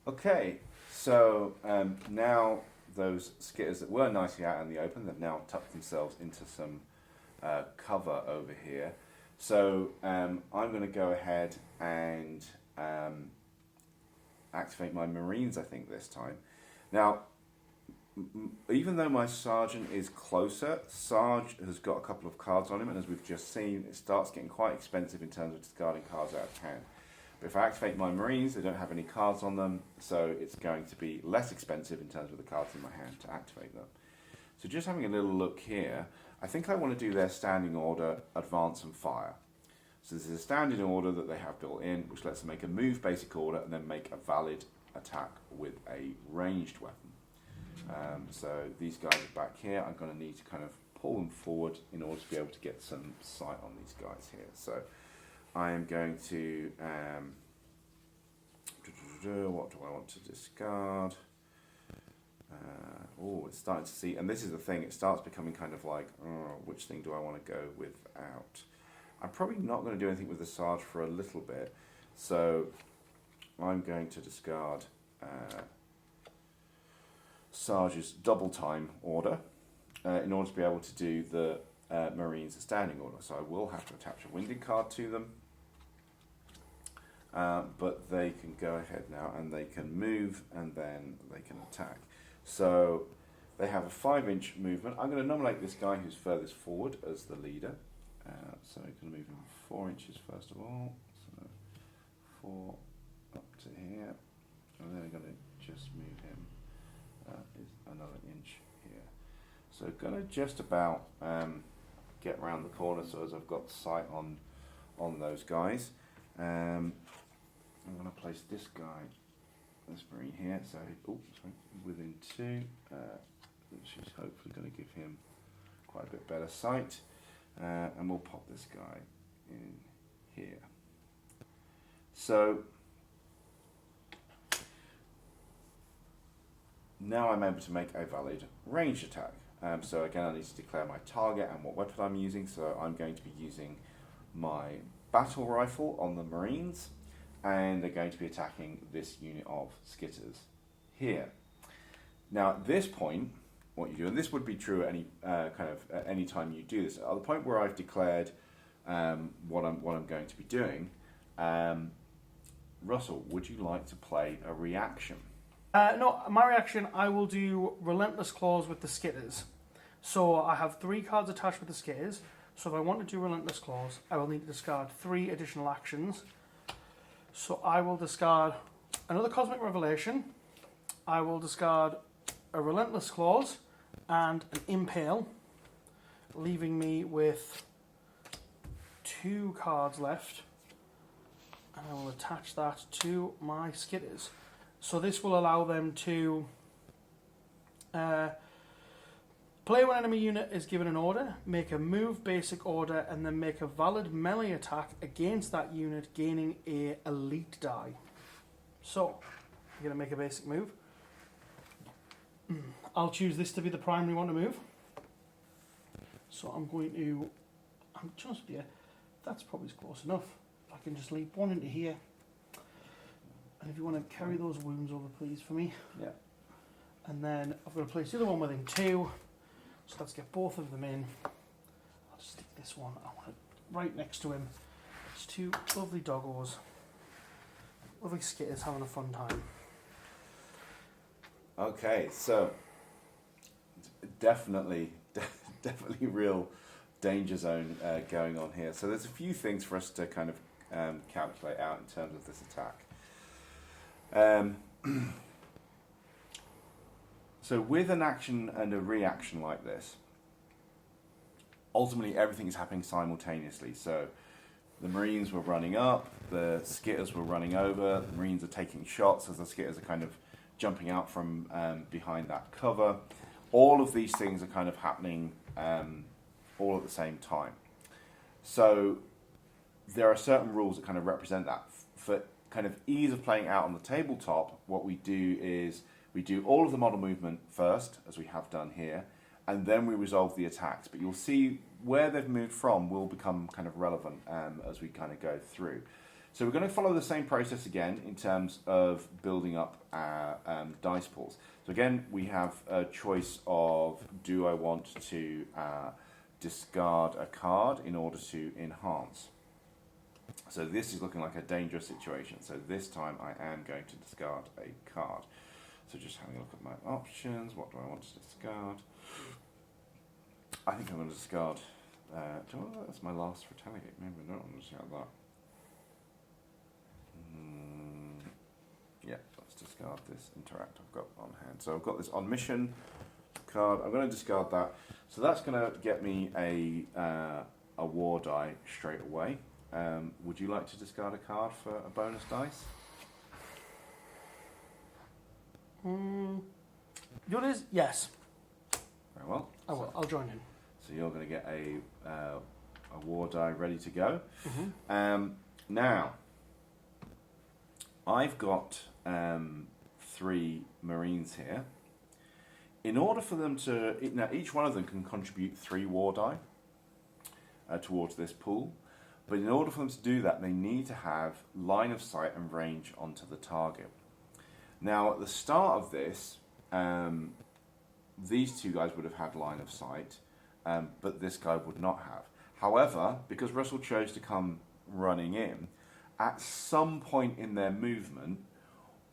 Okay, so now those skitters that were nicely out in the open, they've now tucked themselves into some cover over here. So I'm going to go ahead and activate my Marines, I think, this time. Now, even though my Sergeant is closer, Sarge has got a couple of cards on him, and as we've just seen, it starts getting quite expensive in terms of discarding cards out of hand. But if I activate my Marines, they don't have any cards on them, so it's going to be less expensive in terms of the cards in my hand to activate them. So just having a little look here, I think I want to do their standing order, advance and fire. So this is a standing order that they have built in, which lets them make a move basic order and then make a valid attack with a ranged weapon. So these guys are back here. I'm going to need to kind of pull them forward in order to be able to get some sight on these guys here. So I am going to, what do I want to discard? Oh, it's starting to see, and this is the thing, it starts becoming kind of like, which thing do I want to go without? I'm probably not going to do anything with the Sarge for a little bit, so I'm going to discard Sarge's double time order in order to be able to do the Marines standing order. So I will have to attach a winded card to them, but they can go ahead now and they can move and then they can attack. So they have a 5-inch movement. I'm going to nominate this guy who's furthest forward as the leader. So I'm going to move him 4 inches first of all. So 4 up to here. And then I'm going to just move him is another inch here. So going to just about get around the corner so as I've got sight on those guys. I'm going to place this guy, this Marine here, so within 2, which is hopefully going to give him quite a bit better sight. And we'll pop this guy in here. So now I'm able to make a valid ranged attack. So again, I need to declare my target and what weapon I'm using. So I'm going to be using my battle rifle on the Marines, and they're going to be attacking this unit of skitters here. Now at this point, what you do, and this would be true at any at any time you do this. At the point where I've declared what I'm going to be doing, Russell, would you like to play a reaction? No, my reaction, I will do Relentless Claws with the Skitters. So I have 3 cards attached with the Skitters. So if I want to do Relentless Claws, I will need to discard 3 additional actions. So I will discard another Cosmic Revelation. I will discard a Relentless Claws and an Impale, leaving me with 2 cards left. And I will attach that to my Skitters. So this will allow them to play when enemy unit is given an order, make a move basic order, and then make a valid melee attack against that unit, gaining a elite die. So, you're going to make a basic move. I'll choose this to be the primary one to move. So I'm just here, that's probably close enough. I can just leap 1 into here. And if you want to carry those wounds over, please, for me. Yeah. And then I've got to place the other one within 2. So let's get both of them in. I'll just stick this one. I want it right next to him. It's 2 lovely doggos. Lovely skitters having a fun time. Okay, so definitely real danger zone going on here. So there's a few things for us to kind of calculate out in terms of this attack. So with an action and a reaction like this, ultimately everything is happening simultaneously. So the Marines were running up, the skitters were running over, the Marines are taking shots as the skitters are kind of jumping out from behind that cover. All of these things are kind of happening all at the same time. So there are certain rules that kind of represent that. For kind of ease of playing out on the tabletop, what we do is we do all of the model movement first, as we have done here, and then we resolve the attacks. But you'll see where they've moved from will become kind of relevant as we kind of go through. So we're going to follow the same process again in terms of building up our dice pools. So again, we have a choice of, do I want to discard a card in order to enhance? So this is looking like a dangerous situation. So this time I am going to discard a card. So just having a look at my options. What do I want to discard? I think I'm going to discard... that's my last retaliate. Maybe I don't want to discard that. Yeah, let's discard this interact I've got on hand. So I've got this on mission card. I'm going to discard that. So that's going to get me a war die straight away. Would you like to discard a card for a bonus dice? Yours? Yes. Very well. I will. I'll join in. So you're going to get a war die ready to go. Mm-hmm. Now, I've got 3 Marines here. In order for them to... Now, each one of them can contribute 3 war die towards this pool. But in order for them to do that, they need to have line of sight and range onto the target. Now, at the start of this, these 2 guys would have had line of sight, but this guy would not have. However, because Russell chose to come running in, at some point in their movement,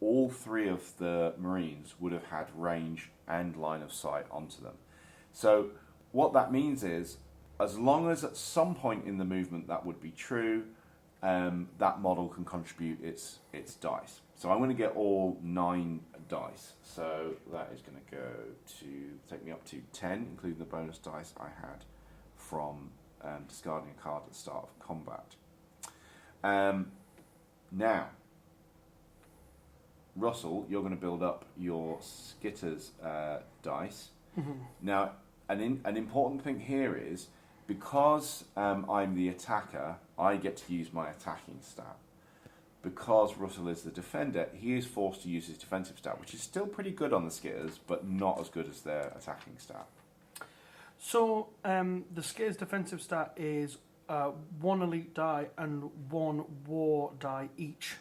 all 3 of the Marines would have had range and line of sight onto them. So what that means is, as long as at some point in the movement that would be true, that model can contribute its dice. So I'm going to get all 9 dice. So that is going to go to take me up to 10, including the bonus dice I had from discarding a card at the start of combat. Now, Russell, you're going to build up your Skitter's dice. Mm-hmm. Now, an important thing here is, because I'm the attacker, I get to use my attacking stat. Because Russell is the defender, he is forced to use his defensive stat, which is still pretty good on the Skitters, but not as good as their attacking stat. So, the Skitter's defensive stat is 1 elite die and 1 war die each.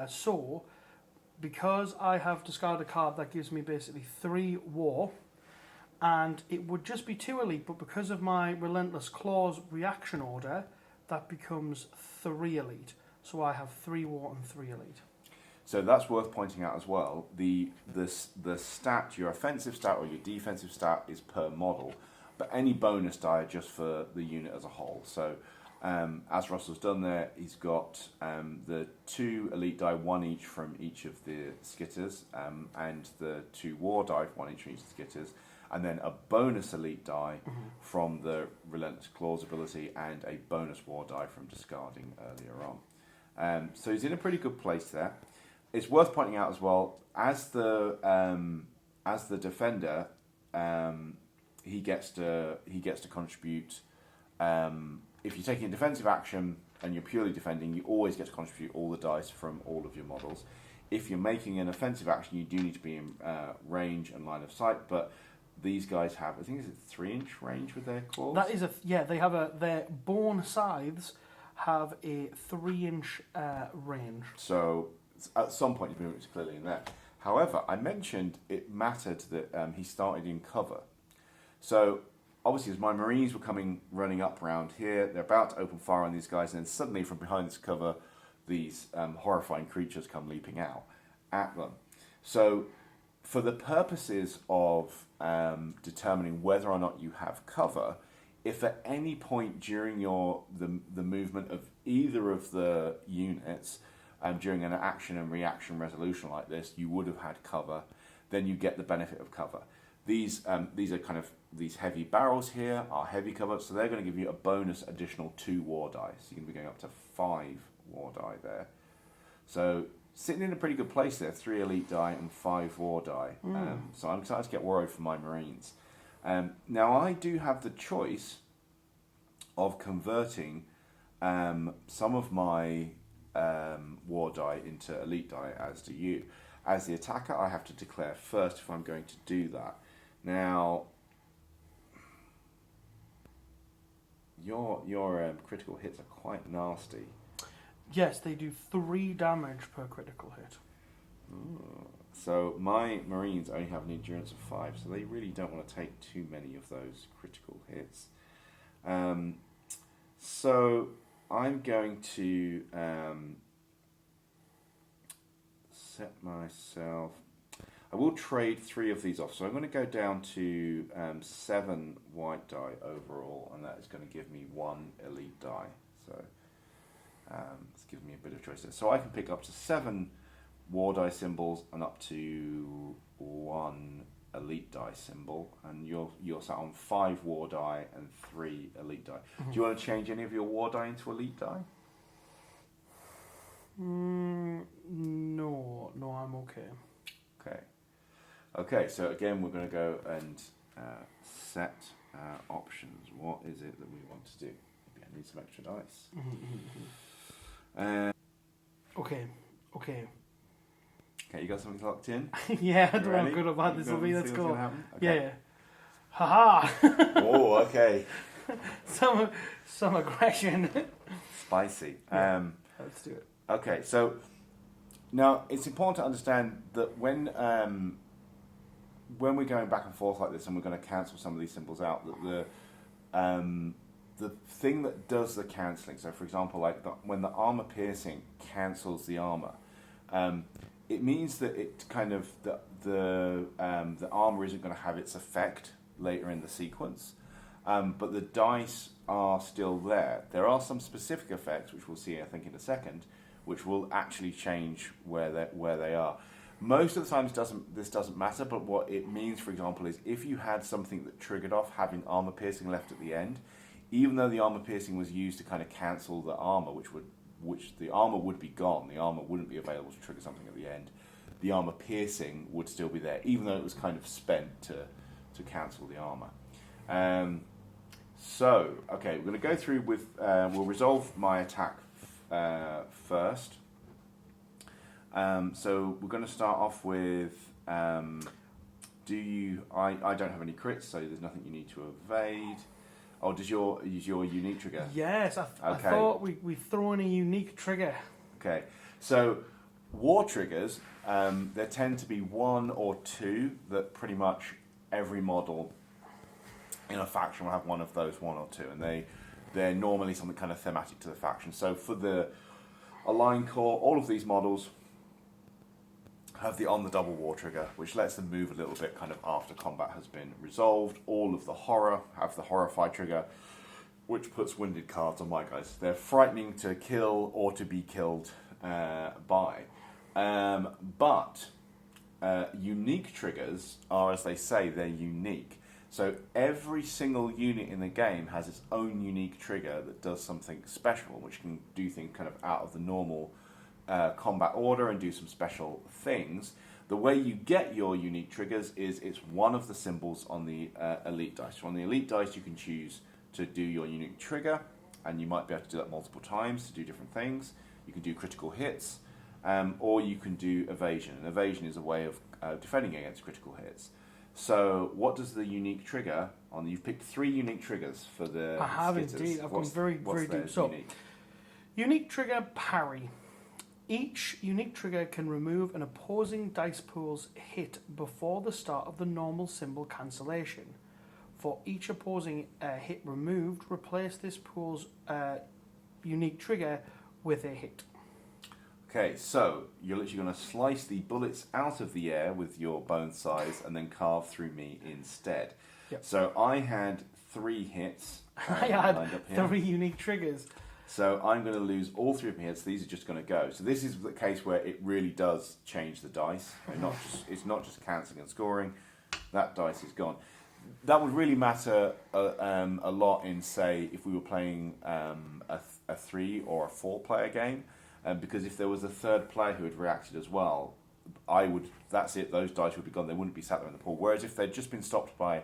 So, because I have discarded a card, that gives me basically 3 war, and it would just be 2 elite, but because of my Relentless Claws reaction order, that becomes 3 elite. So I have 3 war and 3 elite. So that's worth pointing out as well. The stat, your offensive stat or your defensive stat, is per model, but any bonus die are just for the unit as a whole. So as Russell's done there, he's got the 2 elite die, 1 each from each of the Skitters, and the 2 war die, 1 each from each of the Skitters, and then a bonus elite die from the Relentless Claws ability, and a bonus war die from discarding earlier on. So he's in a pretty good place there. It's worth pointing out as well, as the defender, he gets to contribute. If you're taking a defensive action and you're purely defending, you always get to contribute all the dice from all of your models. If you're making an offensive action, you do need to be in range and line of sight, but these guys have, I think, is it 3-inch range with their claws? That is they have their bone scythes have a 3-inch range. So at some point his movement is clearly in there. However, I mentioned it mattered that he started in cover. So obviously, as my Marines were running up around here, they're about to open fire on these guys, and then suddenly from behind this cover, these horrifying creatures come leaping out at them. So for the purposes of determining whether or not you have cover, if at any point during the movement of either of the units, during an action and reaction resolution like this, you would have had cover, then you get the benefit of cover. These are kind of, these heavy barrels here are heavy cover, so they're going to give you a bonus additional 2 war die. So you're going to be going up to 5 war die there. So sitting in a pretty good place there, 3 elite die and 5 war die. So I'm excited to get war for my Marines. Now I do have the choice of converting some of my war die into elite die, as do you. As the attacker, I have to declare first if I'm going to do that. Now, your critical hits are quite nasty. Yes, they do 3 damage per critical hit. Ooh. So my Marines only have an endurance of 5, so they really don't want to take too many of those critical hits. So I'm going to set myself... I will trade 3 of these off, so I'm going to go down to 7 white die overall, and that is going to give me 1 elite die. So this gives me a bit of choice there. So I can pick up to 7 war die symbols and up to 1 elite die symbol, and you're sat on 5 war die and 3 elite die. Mm-hmm. Do you want to change any of your war die into elite die? No, I'm okay. Okay, so again we're going to go and set options. What is it that we want to do? Maybe I need some extra dice. Okay. Okay, you got something locked in? Yeah, I don't know how good or bad this will be. Let's go. Okay. Yeah. Haha. Oh, okay. Some aggression. Spicy. Yeah, let's do it. Okay, so now it's important to understand that when we're going back and forth like this, and we're going to cancel some of these symbols out, that the thing that does the cancelling. So, for example, like when the armor piercing cancels the armor, it means that it kind of the armor isn't going to have its effect later in the sequence, but the dice are still there. There are some specific effects, which we'll see, I think, in a second, which will actually change where they are. Most of the time, this doesn't matter, but what it means, for example, is if you had something that triggered off having armor piercing left at the end, even though the armor piercing was used to kind of cancel the armor, which the armor would be gone, the armor wouldn't be available to trigger something at the end, the armor piercing would still be there, even though it was kind of spent to cancel the armor. So, okay, we're going to go through with, we'll resolve my attack first. So we're going to start off with, I don't have any crits, so there's nothing you need to evade. Oh, is your unique trigger? Yes, I thought we throw in a unique trigger. Okay, so war triggers, there tend to be 1 or 2 that pretty much every model in a faction will have one of those 1 or 2, and they're normally something kind of thematic to the faction. So for the Aligned Corps, all of these models have the on the double war trigger, which lets them move a little bit kind of after combat has been resolved. All of the horror have the horrify trigger, which puts winded cards on my guys. They're frightening to kill or to be killed by. But unique triggers are, as they say, they're unique. So every single unit in the game has its own unique trigger that does something special, which can do things kind of out of the normal combat order and do some special things. The way you get your unique triggers is it's one of the symbols on the elite dice. So on the elite dice you can choose to do your unique trigger, and you might be able to do that multiple times to do different things. You can do critical hits, or you can do evasion. And evasion is a way of defending against critical hits. So what does the unique trigger on? You've picked 3 unique triggers for the I have skitters. indeed. I've gone very deep. So unique trigger parry. Each unique trigger can remove an opposing dice pool's hit before the start of the normal symbol cancellation. For each opposing hit removed, replace this pool's unique trigger with a hit. Okay, so you're literally going to slice the bullets out of the air with your bone size and then carve through me instead. Yep. So I had 3 hits. I had 3 unique triggers. So I'm going to lose all 3 of my hits. These are just going to go. So this is the case where it really does change the dice. It's not just cancelling and scoring. That dice is gone. That would really matter a lot in, say, if we were playing a 3 or a 4 player game. Because if there was a third player who had reacted as well, that's it, those dice would be gone. They wouldn't be sat there in the pool. Whereas if they'd just been stopped by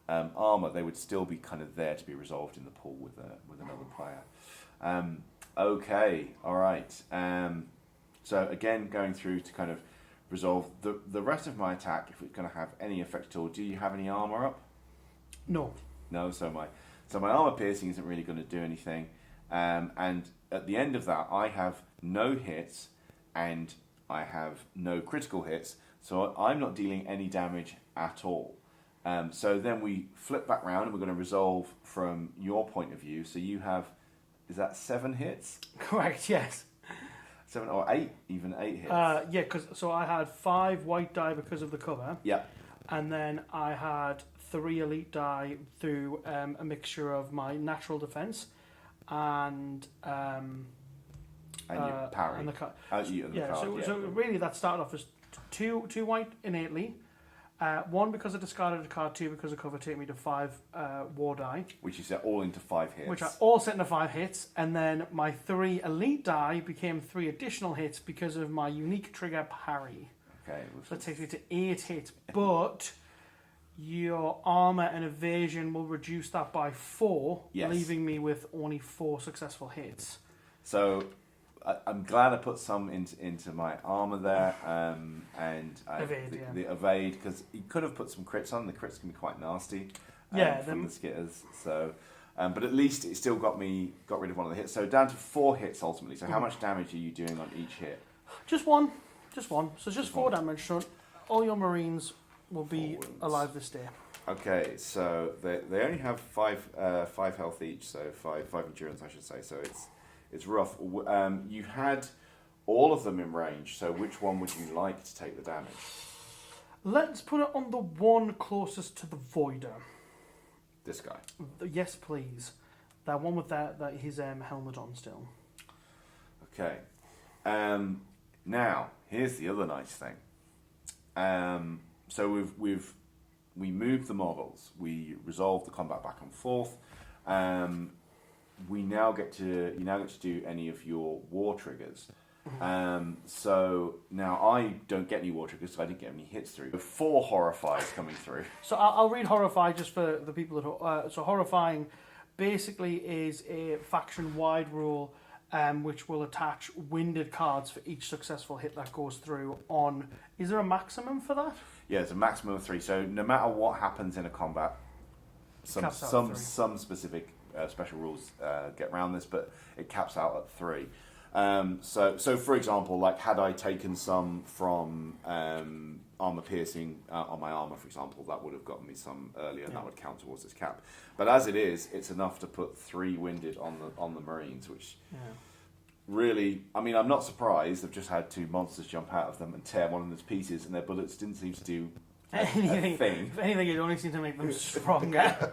armour, they would still be kind of there to be resolved in the pool with another player. Okay, all right. So again, going through to kind of resolve the rest of my attack, if it's going to have any effect at all. Do you have any armour up? No. No, so my armour piercing isn't really going to do anything. And at the end of that, I have no hits and I have no critical hits, so I'm not dealing any damage at all. So then we flip back round and we're going to resolve from your point of view. So you have, is that 7 hits? Correct, yes. 7 or 8, even 8 hits. Yeah, so I had 5 white die because of the cover. Yeah. And then I had 3 elite die through a mixture of my natural defense and your parry. And the card. So really that started off as 2 white innately. 1 because I discarded a card, 2 because of cover, take me to 5 war die. Which you set all into 5 hits. Which are all set into 5 hits, and then my 3 elite die became 3 additional hits because of my unique trigger parry. Okay. So that takes me to 8 hits, but your armor and evasion will reduce that by 4, leaving me with only 4 successful hits. So I'm glad I put some into my armor there, and the evade, because you could have put some crits on. The crits can be quite nasty from the skitters. So, but at least it still got rid of one of the hits. So down to 4 hits ultimately. So how much damage are you doing on each hit? Just one. So it's just 4 damage. So all your Marines will be alive this day. Okay, so they only have 5 health each, so 5 endurance, I should say. So it's rough. You had all of them in range, so which one would you like to take the damage? Let's put it on the one closest to the Voider. This guy? Yes, please. That one with his helmet on still. Okay. Now, here's the other nice thing. So we moved the models. We resolved the combat back and forth. You now get to do any of your war triggers. So now I don't get any war triggers, so I didn't get any hits through. 4 Horrifies coming through. So I'll read Horrify just for the people that. So Horrifying basically is a faction-wide rule, which will attach winded cards for each successful hit that goes through. Is there a maximum for that? Yeah, it's a maximum of 3. So no matter what happens in a combat, some specific special rules get around this, but it caps out at 3. So for example, like had I taken some from armor piercing on my armor, for example, that would have gotten me some earlier, and that would count towards this cap. But as it is, it's enough to put 3 winded on the Marines, which really, I mean, I'm not surprised. They've just had 2 monsters jump out of them and tear one of them to pieces, and their bullets didn't seem to do a thing. If anything, it only seemed to make them stronger.